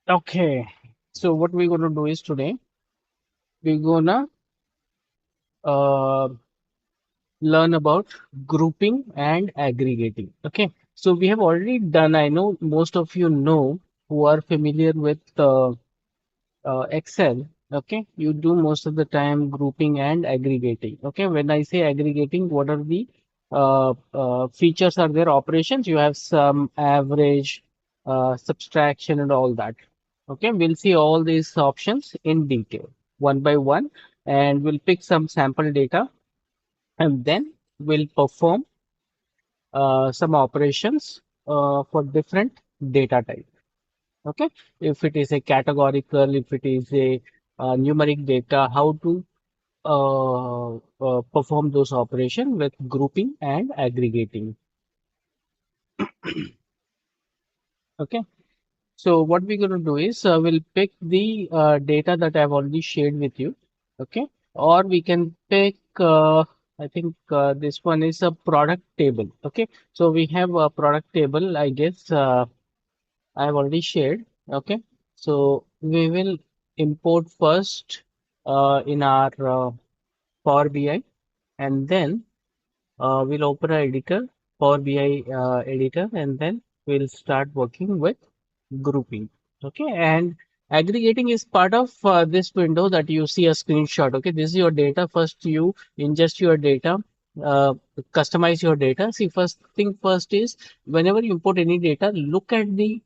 Okay, so what we're gonna do is today we're gonna uh, learn about grouping and aggregating. Okay, so we have already done. I know most of you know who are familiar with Excel. Okay, you do most of the time grouping and aggregating. Okay, when I say aggregating, what are the features are there? Operations. You have some average, subtraction, and all that. Okay, we'll see all these options in detail, one by one, and we'll pick some sample data, and then we'll perform some operations for different data type. Okay, if it is a categorical, if it is a numeric data, how to perform those operations with grouping and aggregating. Okay, so what we're going to do is we'll pick the data that I've already shared with you. Okay, or we can pick, I think this one is a product table. Okay, so we have a product table, I guess I've already shared. Okay, so we will import first in our Power BI, and then we'll open our editor, Power BI editor, and then we'll start working with grouping. Okay, and aggregating is part of this window that you see a screenshot. Okay, this is your data. First, you ingest your data, uh, customize your data. See, first thing first is whenever you import any data, look at the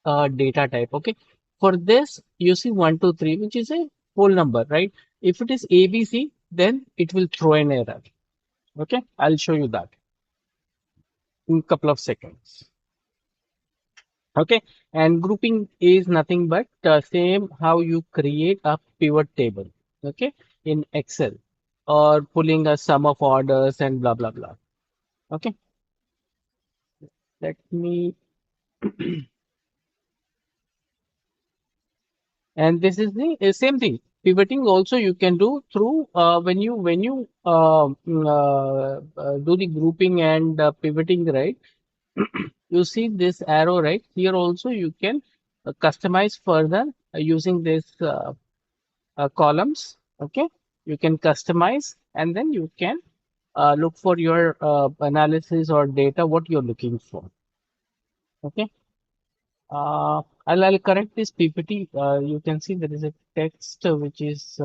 data type. Okay, for this, you see 123, which is a whole number, right? If it is ABC, then it will throw an error. Okay, I'll show you that in a couple of seconds. Okay, and grouping is nothing but same how you create a pivot table. Okay, in Excel, or pulling a sum of orders and blah blah blah. Okay, let me, and this is the same thing. Pivoting also you can do through when you do the grouping and pivoting, right? You see this arrow right here also you can customize further using this columns. Okay, you can customize, and then you can look for your analysis or data what you're looking for. Okay, I'll correct this PPT. You can see there is a text which is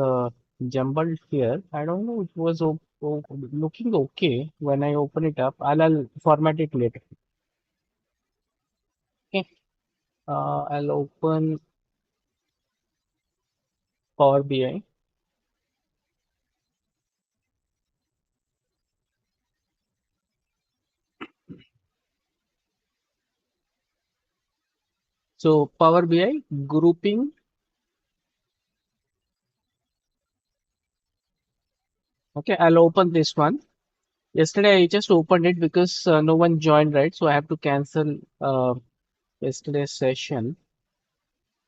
jumbled here. I don't know, it was looking okay when I open it up. I'll format it later. Okay, I'll open Power BI. So Power BI grouping. Okay, I'll open this one. Yesterday I just opened it because no one joined, right? So I have to cancel yesterday's session.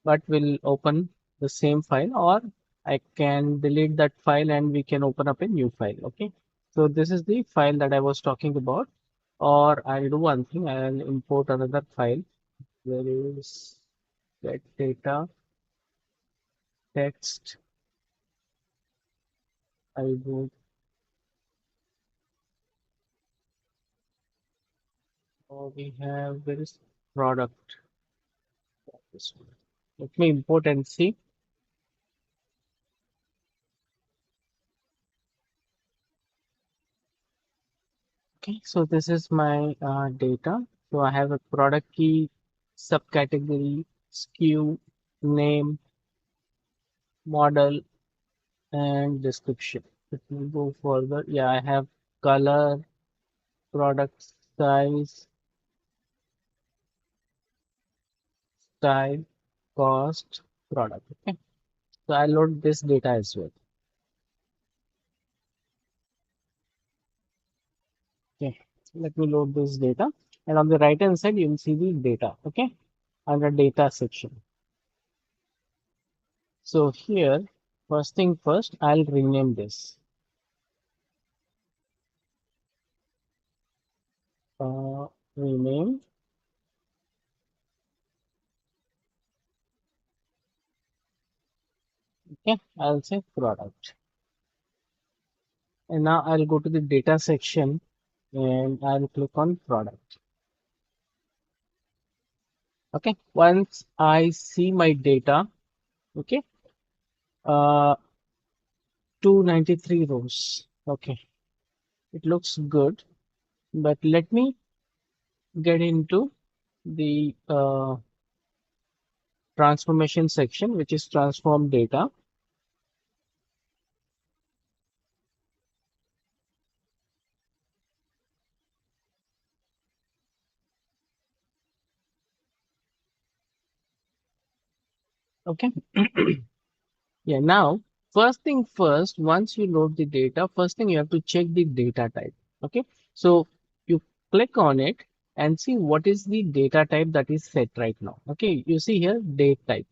But we'll open the same file, or I can delete that file and we can open up a new file. Okay. So this is the file that I was talking about. Or I'll do one thing. I'll import another file. There is get data text. I go. We have there is product. This one. Let me import and see. Okay, so this is my data. So I have a product key, subcategory, SKU, name, model, and description. Let me go further. Yeah, I have color, product size, style, cost, product. Okay, so I load this data as well. Okay, let me load this data. And on the right hand side, you will see the data. Okay, under data section. So here. First thing first, I'll rename this. Uh, Rename. Okay, I'll say product. And now I'll go to the data section and I'll click on product. Okay, once I see my data, okay, uh, 293 rows. Okay, it looks good, but let me get into the transformation section, which is transform data. Okay. Yeah, now, first thing first, once you load the data, first thing you have to check the data type. Okay, so you click on it and see what is the data type that is set right now. Okay, you see here date type,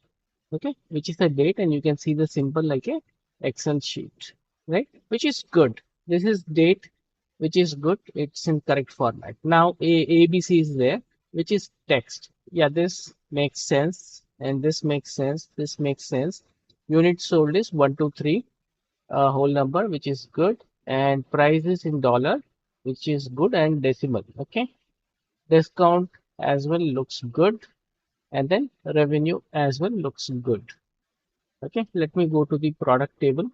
okay, which is a date, and you can see the symbol like a Excel sheet, right? Which is good. This is date, which is good. It's in correct format. Now ABC is there, which is text. Yeah, this makes sense, and this makes sense. This makes sense. Unit sold is 123, whole number, which is good, and price is in dollar, which is good, and decimal. Okay, discount as well looks good, and then revenue as well looks good. Okay, let me go to the product table.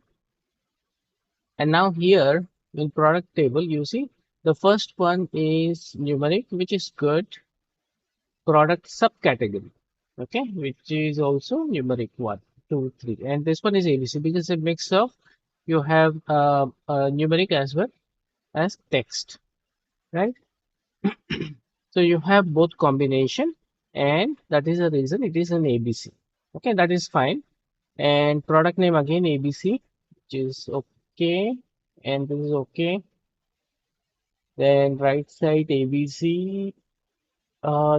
And now here in product table, you see the first one is numeric, which is good. Product subcategory, okay, which is also numeric 1, 2, 3. And this one is ABC because it mix of you have numeric as well as text, right? So you have both combination, and that is the reason it is an ABC. Okay, that is fine. And product name again ABC, which is okay, and this is okay. Then right side ABC,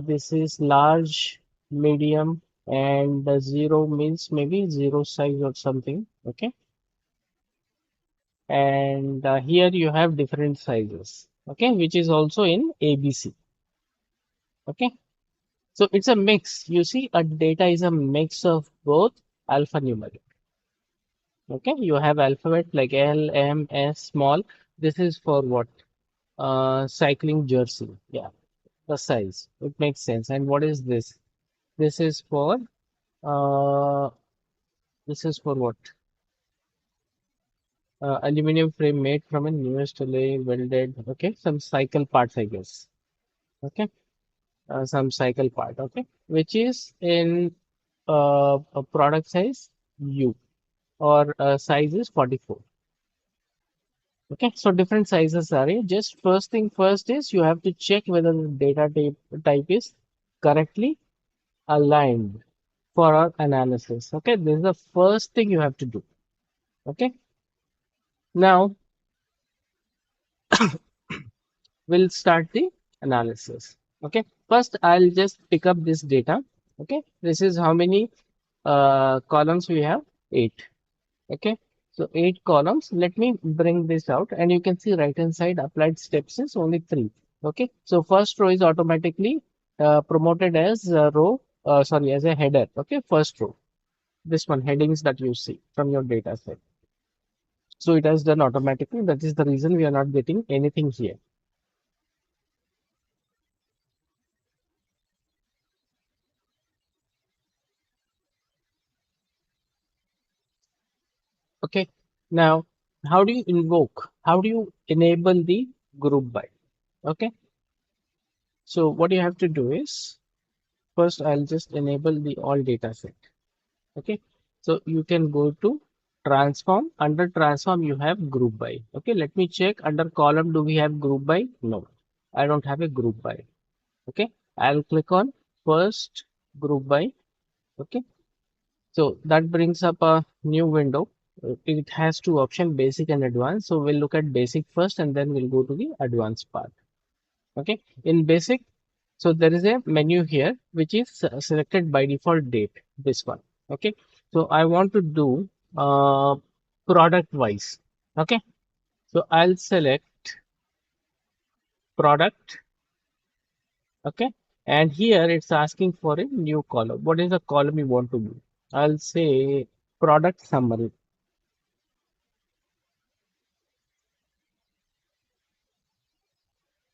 this is large, medium, and the zero means maybe zero size or something. Okay, and here you have different sizes. Okay, which is also in ABC. Okay, so it's a mix. You see, a data is a mix of both alphanumeric. Okay, you have alphabet like L, M, S, small. This is for what? Cycling jersey. Yeah, the size. It makes sense. And what is this? This is for uh, this is for what? Aluminum frame made from a newest alloy welded. Okay, some cycle parts, I guess. Okay, some cycle part. Okay, which is in a product size U, or size is 44. Okay, so different sizes are here. Just first thing first is you have to check whether the data type is correctly aligned for our analysis. Okay, this is the first thing you have to do. Okay, now we'll start the analysis. Okay, first I'll just pick up this data. Okay, this is how many columns we have? 8. Okay, so 8 columns. Let me bring this out, and you can see right hand side applied steps is only 3. Okay, so first row is automatically promoted as a row, sorry, as a header. Okay, first row, this one, headings that you see from your data set. So it has done automatically. That is the reason we are not getting anything here. Okay, now how do you invoke? How do you enable the group by? Okay, so what you have to do is first I'll just enable the all data set. Okay, so you can go to transform. Under transform, you have group by. Okay, let me check under column. Do we have group by? No, I don't have a group by. Okay, I'll click on first group by. Okay, so that brings up a new window. It has two options, basic and advanced. So we'll look at basic first, and then we'll go to the advanced part. Okay, in basic, so there is a menu here which is selected by default date. This one. Okay, so I want to do uh, product wise. Okay, so I'll select product. Okay, and here it's asking for a new column. What is the column you want to do? I'll say product summary.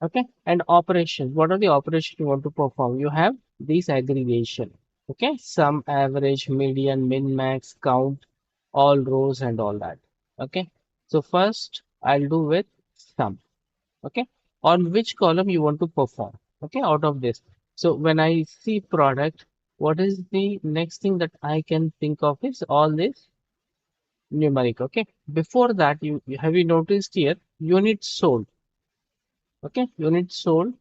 Okay, and operations. What are the operations you want to perform? You have these aggregation. Okay, sum, average, median, min, max, count, all rows and all that. Okay, so first I'll do with sum. Okay, on which column you want to perform. Okay, out of this. So when I see product, what is the next thing that I can think of is all this numeric. Okay, before that, have you noticed here units sold? Okay, units sold,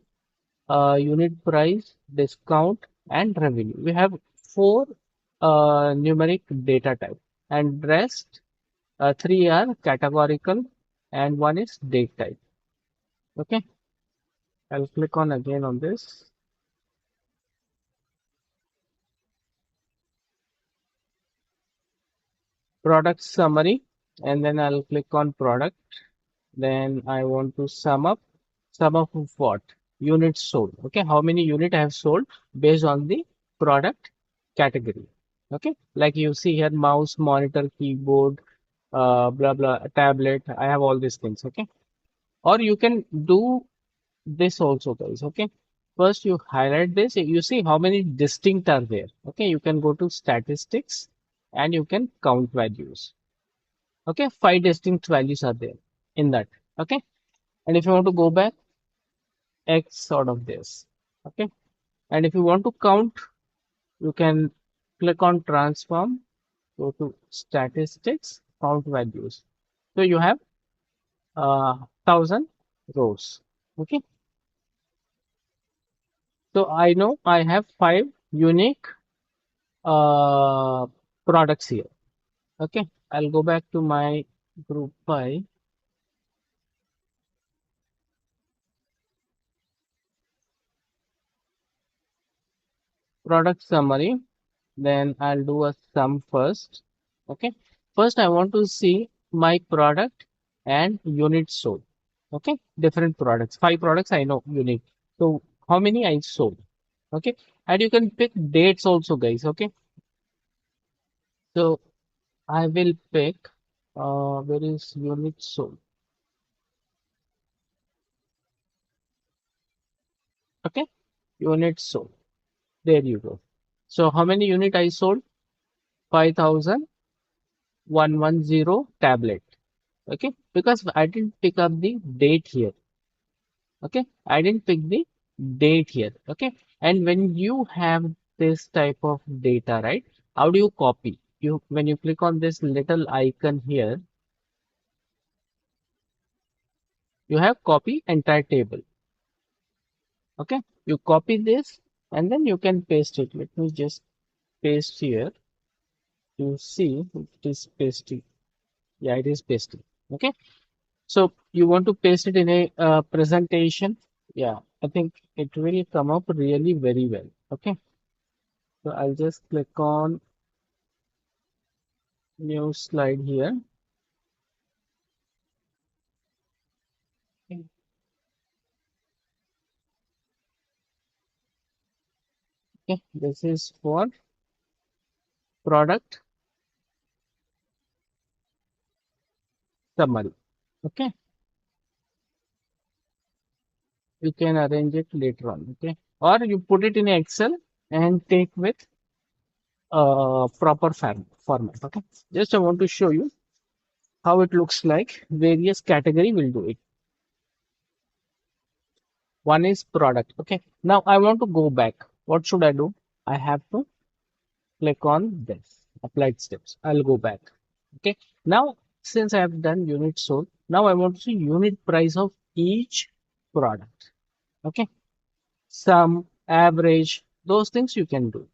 unit price, discount, and revenue. We have four numeric data type, and rest three are categorical, and one is date type. Okay, I'll click on again on this product summary, and then I'll click on product. Then I want to sum up of what? Units sold. Okay, how many unit I have sold based on the product category. Okay, like you see here, mouse, monitor, keyboard, blah blah, tablet. I have all these things. Okay, or you can do this also, guys. Okay, first you highlight this. You see how many distinct are there. Okay, you can go to statistics and you can count values. Okay, five distinct values are there in that. Okay, and if you want to go back, X sort of this. Okay, and if you want to count, you can click on transform, go to statistics, count values. So you have 1,000 rows. Okay, so I know I have five unique uh, products here. Okay, I'll go back to my group by product summary. Then I'll do a sum first. Okay. First, I want to see my product and unit sold. Okay. Different products. Five products I know unique. So how many I sold? Okay. And you can pick dates also, guys. Okay. So I will pick where is unit sold. Okay. Unit sold. There you go. So how many unit I sold? 5,110 tablet. Okay, because I didn't pick up the date here. Okay, I didn't pick the date here. Okay, and when you have this type of data, right, how do you copy? You when you click on this little icon here, you have copy entire table. Okay, you copy this and then you can paste it. Let me just paste here. You see it is pasting. Yeah, it is pasting. Okay, so you want to paste it in a presentation. Yeah, I think it will come up really very well. Okay, so I'll just click on new slide here. Okay, this is for product summary. Okay, you can arrange it later on. Okay, or you put it in Excel and take with proper format. Okay, just I want to show you how it looks like. Various category will do it. One is product. Okay, now I want to go back. What should I do? I have to click on this applied steps. I'll go back. Okay, now since I have done unit sold, now I want to see unit price of each product. Okay, sum, average, those things you can do.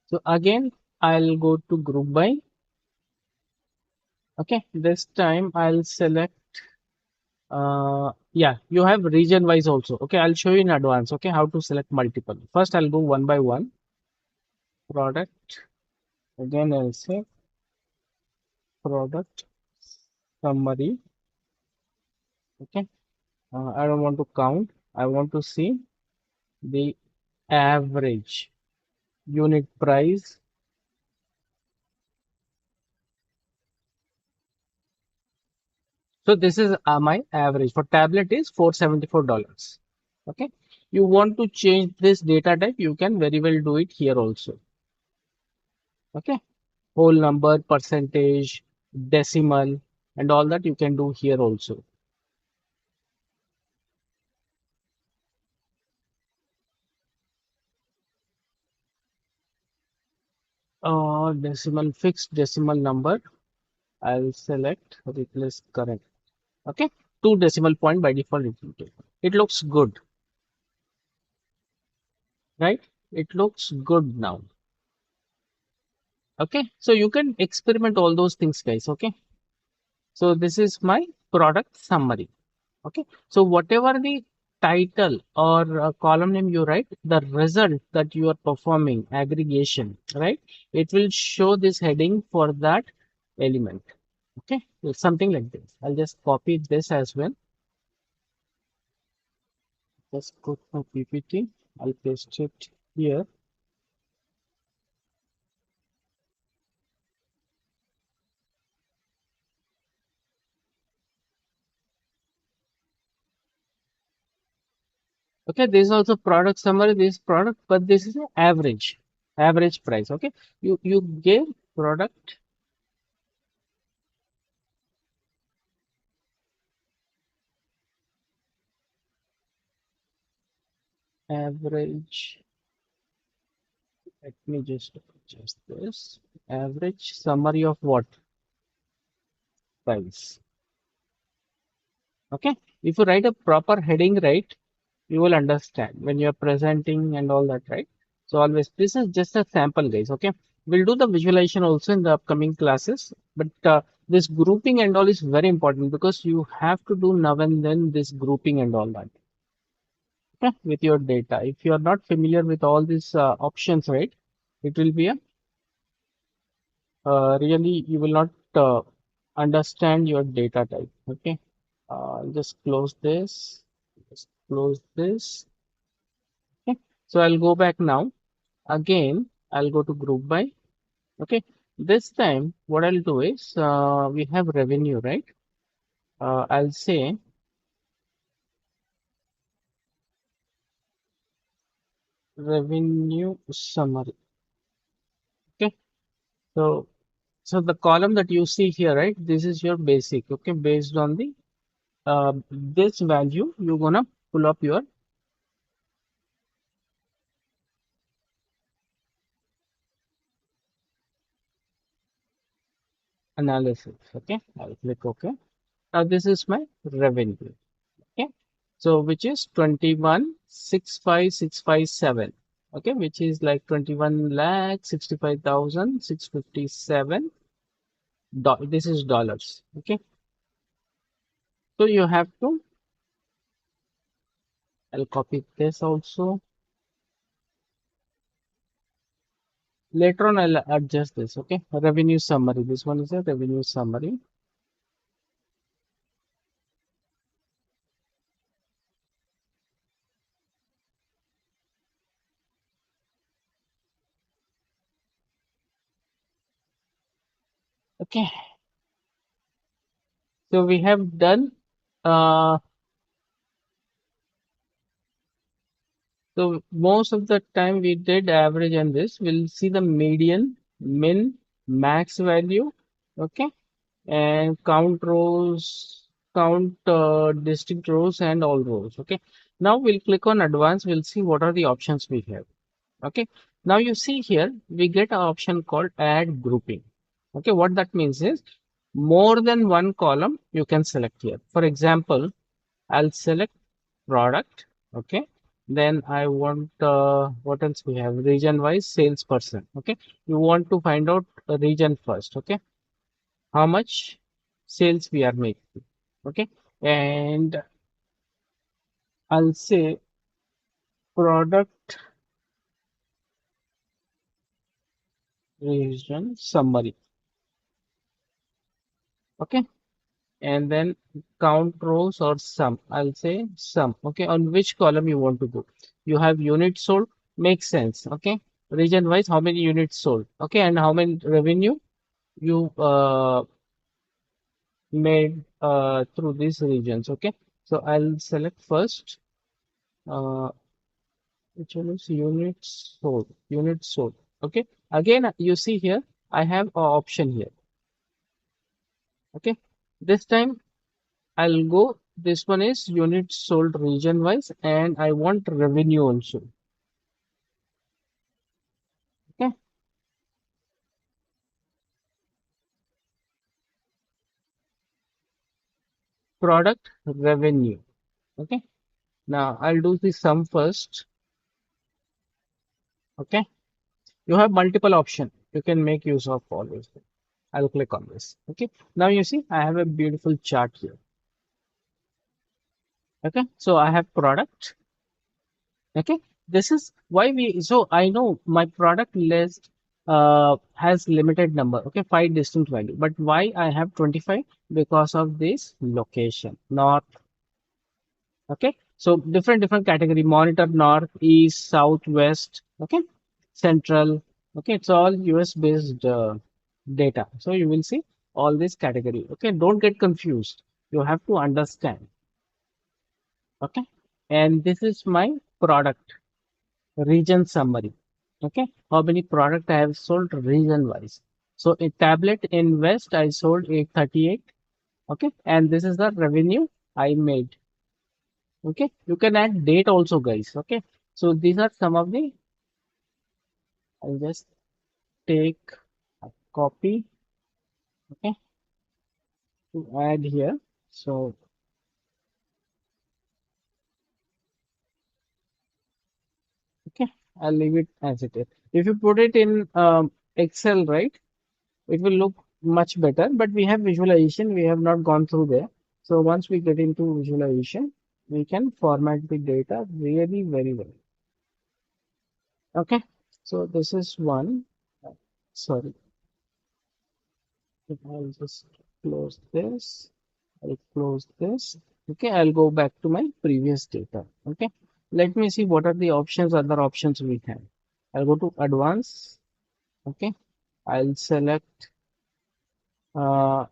So again, I'll go to group by. Okay, this time I'll select yeah, you have region wise also. Okay, I'll show you in advance. Okay, how to select multiple. First, I'll go one by one. Product. Again, I'll say product summary. Okay. I don't want to count. I want to see the average unit price. So this is my average for tablet is $474. Okay. You want to change this data type, you can very well do it here also. Okay. Whole number, percentage, decimal, and all that you can do here also. Decimal, fixed decimal number. I'll select replace current. Okay. Two decimal point by default. It looks good, right? It looks good now. Okay. So you can experiment all those things, guys. Okay. So this is my product summary. Okay. So whatever the title or column name you write, the result that you are performing aggregation, right? It will show this heading for that element. Okay. It's something like this. I'll just copy this as well. Just go to my PPT. I'll paste it here. Okay, this is also product summary, this product, but this is an average price. Okay, you gave product average. Let me just adjust this. Average summary of what price? Okay, if you write a proper heading, right, you will understand when you're presenting and all that, right? So always, this is just a sample, guys. Okay, we'll do the visualization also in the upcoming classes, but this grouping and all is very important because you have to do now and then this grouping and all that, okay, with your data. If you are not familiar with all these options, right, it will be a really you will not understand your data type. Okay, just close this. Just close this. Okay, so I'll go back now. Again, I'll go to group by. Okay, this time what I'll do is we have revenue, right? I'll say revenue summary. Okay, so the column that you see here, right? This is your basic. Okay, based on the this value, you're gonna pull up your analysis. Okay, I'll click OK. Now this is my revenue. Okay, so which is 21,65,657. Okay, which is like 21,65,657. This is dollars. Okay, so you have to. I'll copy this also. Later on, I'll adjust this. Okay, revenue summary. This one is a revenue summary. Okay, so we have done. Uh, so most of the time we did average and this. We'll see the median, min, max value. Okay, and count rows, count distinct rows and all rows. Okay, now we'll click on advanced. We'll see what are the options we have. Okay, now you see here we get an option called add grouping. Okay, what that means is more than one column you can select here. For example, I'll select product. Okay, then I want what else we have, region wise salesperson. Okay, you want to find out a region first. Okay, how much sales we are making. Okay, and I'll say product region summary. Okay, and then count rows or sum. I'll say sum. Okay, on which column you want to go. You have units sold, makes sense. Okay, region wise, how many units sold. Okay, and how many revenue you made through these regions. Okay, so I'll select first uh, which one is units sold. Okay, again you see here I have a option here. Okay, this time I'll go. This one is units sold region wise, and I want revenue also. Okay, product revenue. Okay, now I'll do the sum first. Okay, you have multiple option. You can make use of all this. I'll click on this. Okay, now you see I have a beautiful chart here. Okay, so I have product. Okay, this is why we. So I know my product list has limited number. Okay, 5 distinct value. But why I have 25? Because of this location, north. Okay, so different category: monitor, north, east, south, west. Okay, central. Okay, it's all US based data. So you will see all this category. Okay, don't get confused. You have to understand. Okay, and this is my product region summary. Okay, how many product I have sold region wise. So a tablet in West I sold 838. Okay, and this is the revenue I made. Okay, you can add date also, guys. Okay, so these are some of the. I'll just take a copy. Okay, to add here. So okay, I'll leave it as it is. If you put it in Excel, right? It will look much better, but we have visualization. We have not gone through there. So once we get into visualization, we can format the data really very well. Okay. So this is one. Sorry. I'll just close this. I'll close this. Okay. I'll go back to my previous data. Okay. Let me see what are the options, other options we have. I'll go to advanced. Okay. I'll select uh,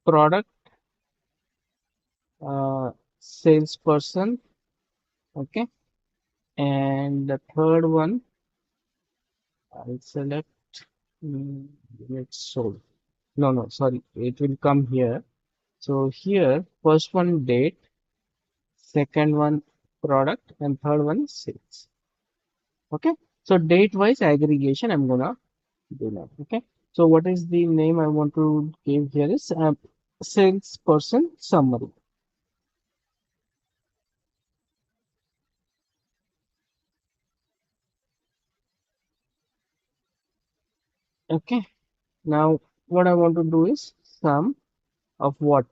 product, salesperson. Okay, and the third one I'll select units sold. No, sorry, it will come here. So here, first one date, second one product, and third one is sales. Okay, so date wise aggregation I'm gonna do now. Okay, so what is the name I want to give here is salesperson summary. Okay, now what I want to do is sum of what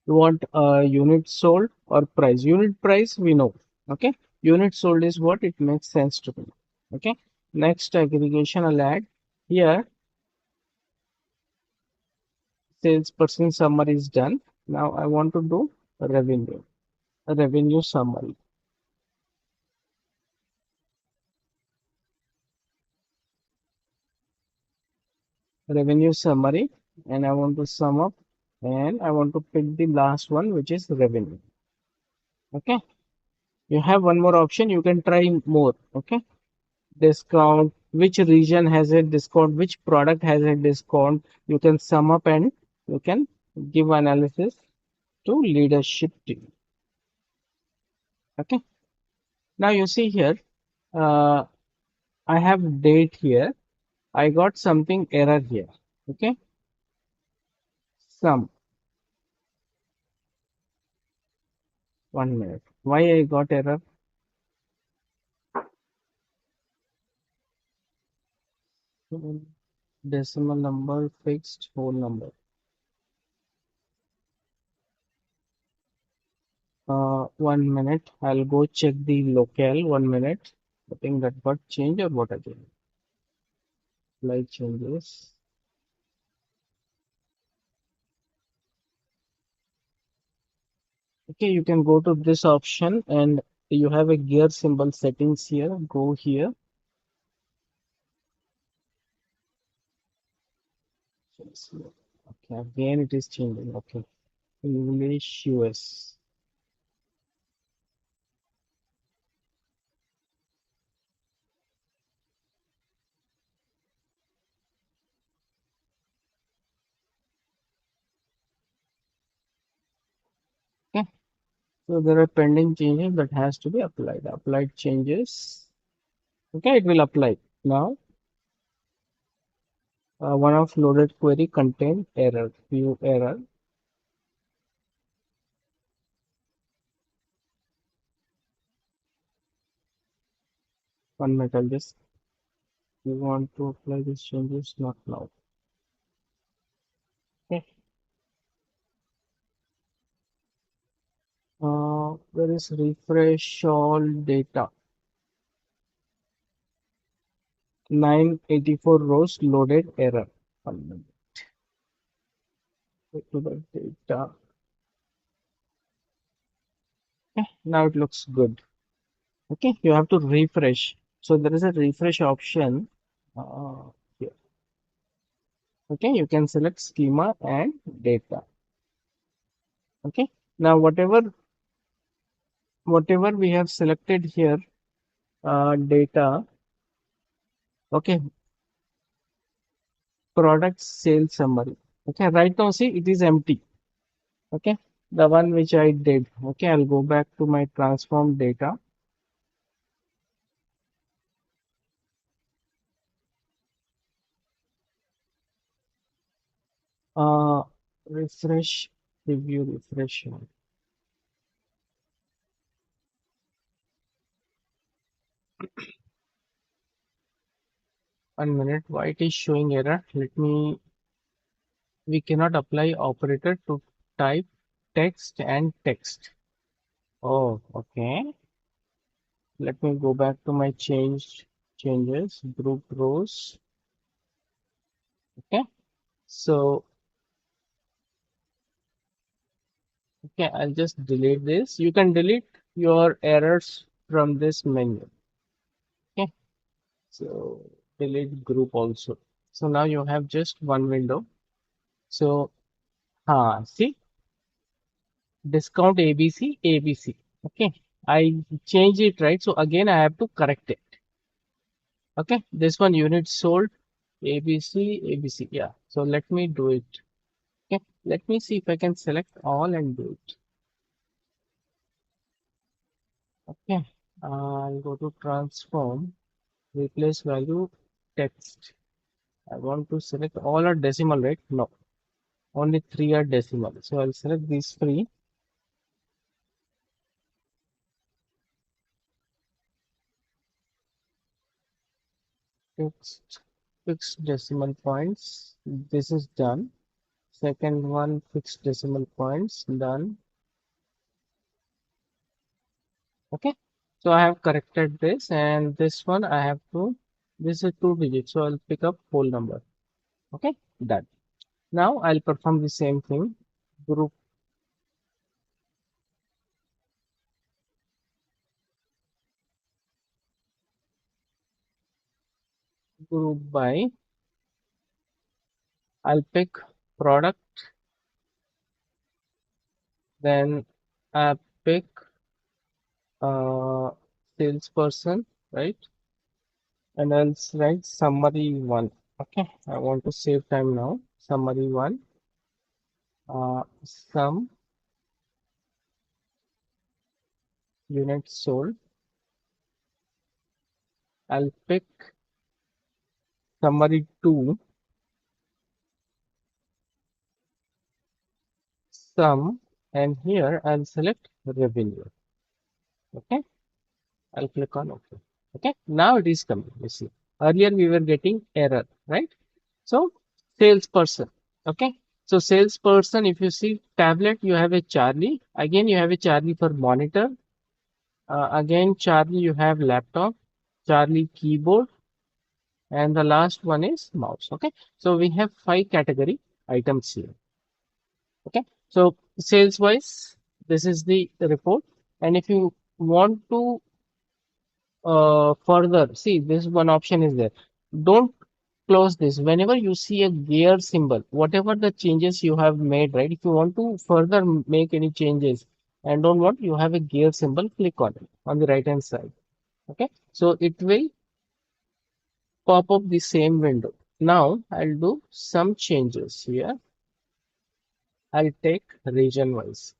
you want, unit sold or price. Unit price we know. Okay, unit sold is what it makes sense to me. Okay, next aggregation I'll add here. Salesperson summary is done. Now I want to do revenue, a revenue summary. Revenue summary, and I want to sum up, and I want to pick the last one, which is revenue. Okay, you have one more option. You can try more. Okay, discount, which region has a discount, which product has a discount. You can sum up and you can give analysis to leadership team. Okay, now you see here, uh, I have date here. I got something error here. Okay, sum. 1 minute. Why I got error? Decimal number fixed, whole number. 1 minute. I'll go check the locale. 1 minute. I think that got changed or what again? Slide changes. Okay, you can go to this option and you have a gear symbol settings here. Go here. Okay, again it is changing. Okay, English US. Okay, so there are pending changes that has to be applied. Applied changes. Okay, it will apply. Now, one of loaded query contain error. View error. 1 minute. I'll just. You want to apply these changes? Not now. Okay. There is refresh all data. 984 rows loaded error. 1 minute. Go to the data. Okay, now it looks good. Okay, you have to refresh. So there is a refresh option here. Okay, you can select schema and data. Okay, now whatever we have selected here, data. Okay, product sales summary. Okay, right now see it is empty. Okay, the one which I did. Okay, I'll go back to my transform data. Uh, refresh, review, refresh. 1 minute. Why it is showing error? Let me. We cannot apply operator to type text and text. Oh, okay. Let me go back to my changes, group rows. Okay. So, okay, I'll just delete this. You can delete your errors from this menu. Okay. So, delete group also. So now you have just one window. So, see, discount ABC, ABC. Okay. I change it, right? So again, I have to correct it. Okay. This one unit sold ABC, ABC. Yeah. So let me do it. Okay. Let me see if I can select all and do it. Okay. I'll go to transform, replace value text. I want to select all are decimal, right? No, only three are decimal. So I'll select these three. Fixed decimal points. This is done. Second one, fixed decimal points, done. Okay. So I have corrected this and this one I have to, this is 2 digits. So I'll pick up whole number. Okay. Done. Now I'll perform the same thing. Group, group by, I'll pick product, then I pick uh, salesperson, right? And I'll write summary one. Okay. I want to save time now. Summary one. Some units sold. I'll pick summary 2, sum, and here I'll select revenue. Okay, I'll click on OK. Okay, now it is coming. You see, earlier we were getting error, right? So, salesperson. Okay, so salesperson, if you see tablet, you have a Charlie. Again, you have a Charlie for monitor. Again, Charlie, you have laptop, Charlie keyboard, and the last one is mouse. Okay, so we have 5 category items here. Okay, so sales wise, This is the report. And if you want to further see, this one option is there. Don't close this. Whenever you see a gear symbol, whatever the changes you have made, right? If you want to further make any changes and don't want, you have a gear symbol, click on it on the right hand side. Okay, so it will pop up the same window. Now I'll do some changes here. I'll take region wise.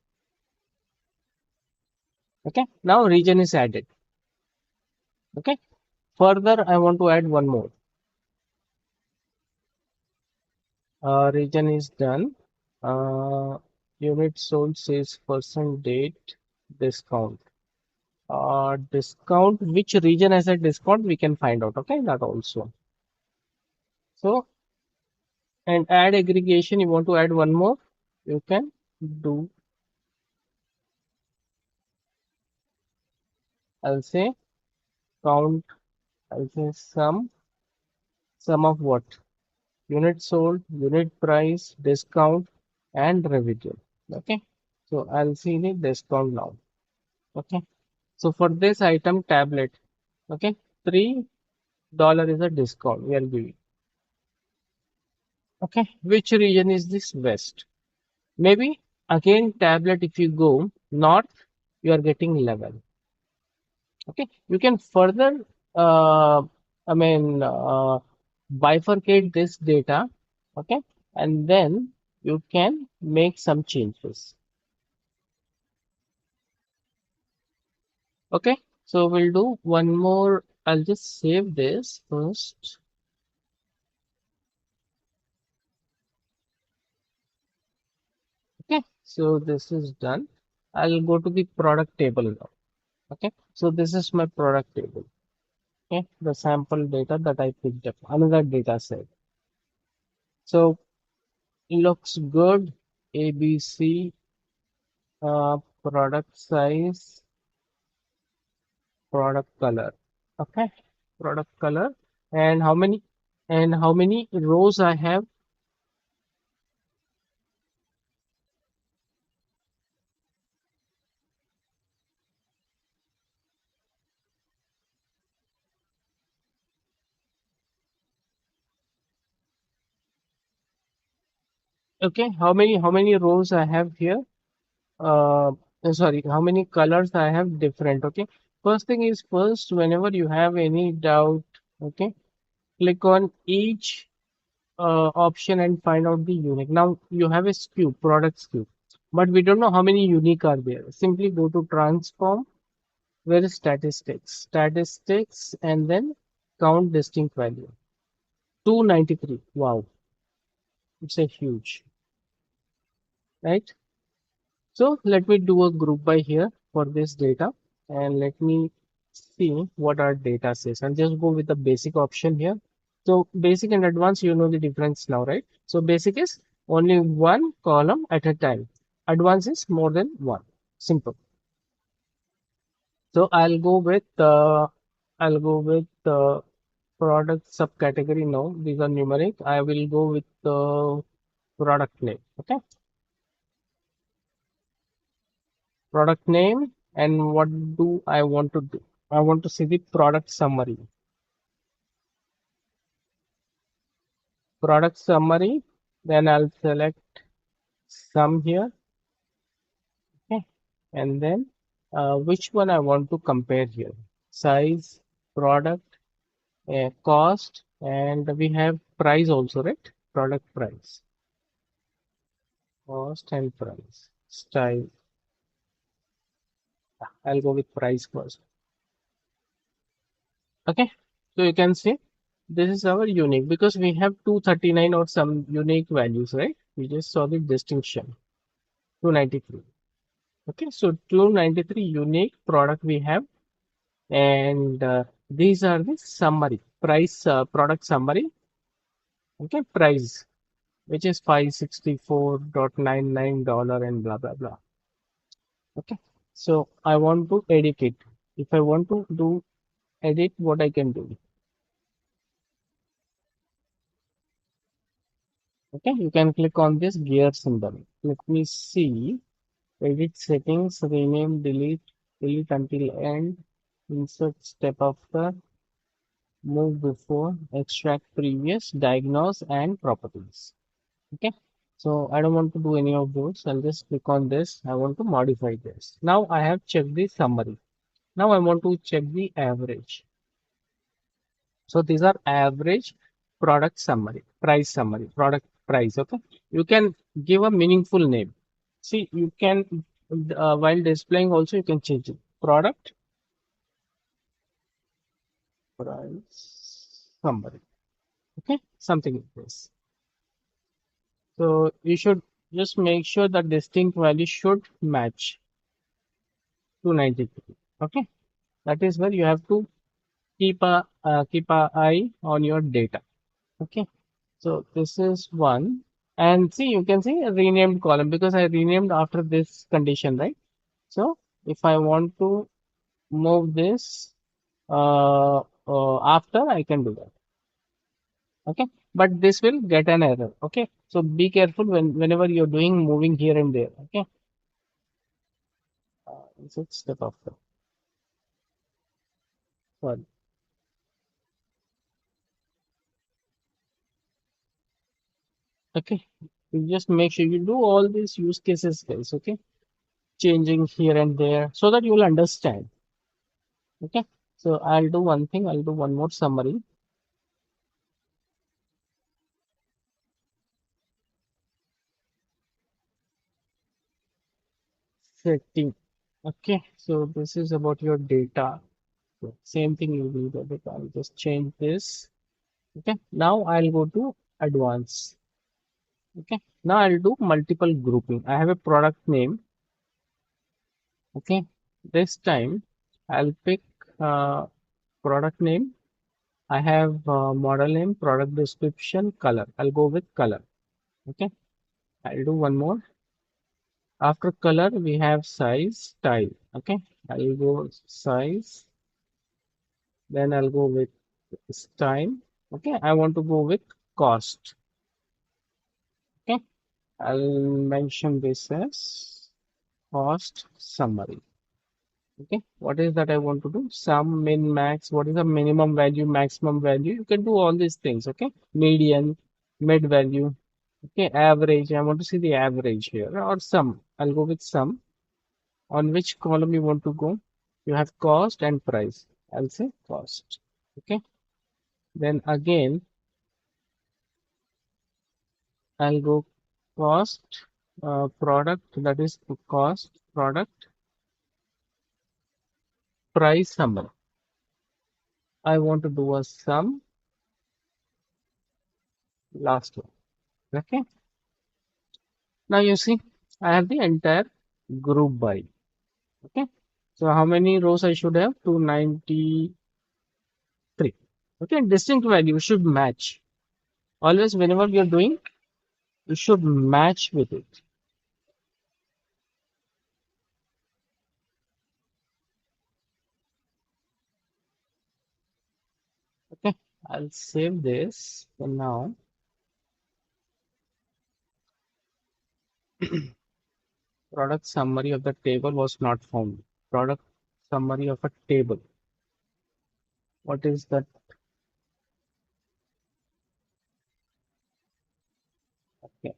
Okay, now region is added. Okay, further I want to add one more. Region is done. Uh, Unit sold says percent date discount. Discount, which region has a discount, we can find out. Okay, that also. So, and add aggregation, you want to add one more, you can do. I'll say count, I'll say sum of what? Unit sold, unit price, discount, and revenue. Okay, so I'll see the discount now. Okay, so for this item tablet, okay, $3 is a discount we are giving. Okay, which region is this? West. Maybe again tablet, if you go north, you are getting 11. Okay, you can further, uh, I mean, bifurcate this data. Okay, and then you can make some changes. Okay, so we'll do one more. I'll just save this first. Okay, so this is done. I'll go to the product table now. Okay, so this is my product table. Okay, the sample data that I picked up, another data set. So looks good. ABC, product size, product color. Okay, product color, and how many rows I have. Okay, how many rows I have here. uh Sorry, how many colors I have different. Okay, first thing is first, whenever you have any doubt, okay, click on each option and find out the unique. Now you have a SKU, product SKU, but we don't know how many unique are there. Simply go to transform, where is statistics, and then count distinct value. 293. Wow, it's a huge, right? So let me do a group by here for this data, and let me see what our data says. I'll just go with the basic option here. So basic and advanced, you know the difference now, right? So basic is only one column at a time. Advanced is more than one. Simple. So I'll go with product subcategory now. These are numeric. I will go with the product name. Okay. Product name, and what do I want to do? I want to see the product summary. Product summary, then I'll select sum here. Okay, and then which one I want to compare here? Size, product, cost, and we have price also, right? Product price, cost, and price. Style. I'll go with price first. Okay, so you can see this is our unique, because we have 239 or some unique values, right? We just saw the distinction. 293. Okay, so 293 unique product we have, and these are the summary price, product summary. Okay, price, which is $564.99 and blah blah blah. Okay, so I want to edit it. If I want to do edit, what I can do? Okay, you can click on this gear symbol. Let me see. Edit settings, rename, delete until end, insert step after, move before, extract previous, diagnose, and properties. Okay. So I don't want to do any of those. I'll just click on this. I want to modify this. Now I have checked the summary. Now I want to check the average. So these are average product summary, price summary, product price. Okay. You can give a meaningful name. See, you can, while displaying also, you can change it. Product price summary. Okay. Something like this. So you should just make sure that distinct value should match 293. Okay. That is where you have to keep a eye on your data. Okay. So this is one. And see, you can see a renamed column because I renamed after this condition, right? So if I want to move this after, I can do that. Okay. But this will get an error. Okay. So be careful whenever you're doing moving here and there. Okay. Insert step after. Sorry. Okay. You just make sure you do all these use cases, guys. Okay. Changing here and there so that you will understand. Okay. So I'll do one thing. I'll do one more summary. Setting. Okay. So this is about your data. So same thing you do the data. I'll just change this. Okay. Now I'll go to advanced. Okay. Now I'll do multiple grouping. I have a product name. Okay. This time I'll pick product name. I have model name, product description, color. I'll go with color. Okay. I'll do one more. After color, we have size, style. Okay. I'll go size. Then I'll go with style. Okay. I want to go with cost. Okay. I'll mention this as cost summary. Okay. What is that I want to do? Sum, min, max. What is the minimum value, maximum value? You can do all these things. Okay. Median, mid value. Okay. Average. I want to see the average here or sum. I'll go with sum. On which column you want to go? You have cost and price. I'll say cost. Okay. Then again, I'll go cost, product, that is cost, product, price summary. I want to do a sum, last one. Okay. Now you see, I have the entire group by. Okay. So how many rows I should have? 293. Okay. Distinct value should match. Always, whenever you're doing, you should match with it. Okay. I'll save this for now. Product summary of the table was not found. Product summary of a table. What is that? Okay.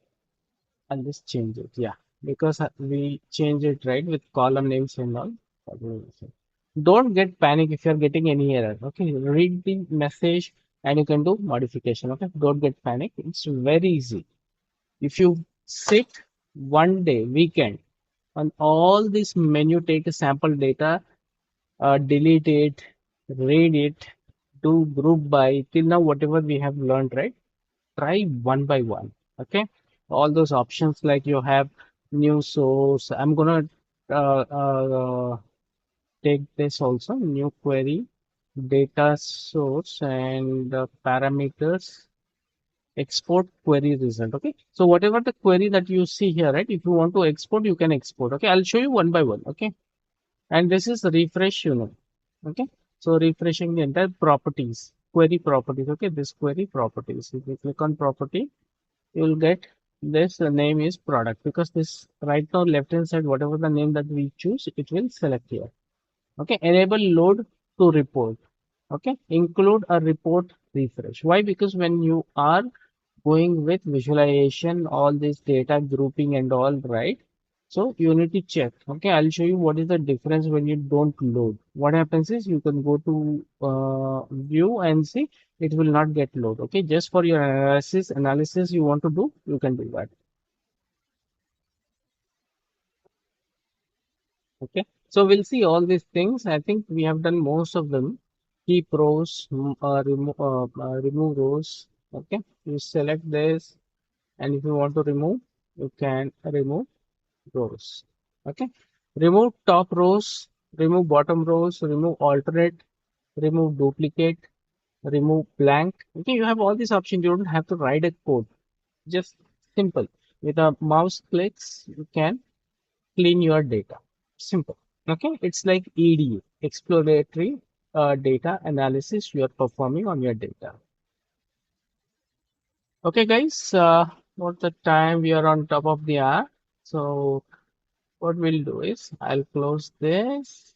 I'll just change it. Yeah. Because we change it right with column names and all. Don't get panic if you're getting any error. Okay. Read the message and you can do modification. Okay. Don't get panic. It's very easy. If you sit one day, weekend, on all this menu, take a sample data, delete it, read it, do group by till now, whatever we have learned, right? Try one by one. Okay. All those options like you have new source. I'm gonna take this also new query, data source and parameters, export query result. Okay. So whatever the query that you see here, right? If you want to export, you can export. Okay. I'll show you one by one. Okay. And this is refresh, okay. So refreshing the entire properties, query properties. Okay. This query properties. If you click on property, you will get this name is product, because this right now left hand side, whatever the name that we choose, it will select here. Okay, enable load to report. Okay, include a report refresh. Why? Because when you are going with visualization, all this data grouping and all, right? So you need to check. Okay, I'll show you what is the difference when you don't load. What happens is you can go to view and see it will not get load. Okay, just for your analysis you want to do, you can do that. Okay, so we'll see all these things. I think we have done most of them. Keep rows, remove rows. Okay, you select this, and if you want to remove, you can remove rows. Okay, remove top rows, remove bottom rows, remove alternate, remove duplicate, remove blank. Okay, you have all these options. You don't have to write a code. Just simple. With a mouse clicks, you can clean your data. Simple. Okay, it's like EDA, exploratory data analysis you are performing on your data. Okay, guys, what the time we are on top of the hour. So what we'll do is I'll close this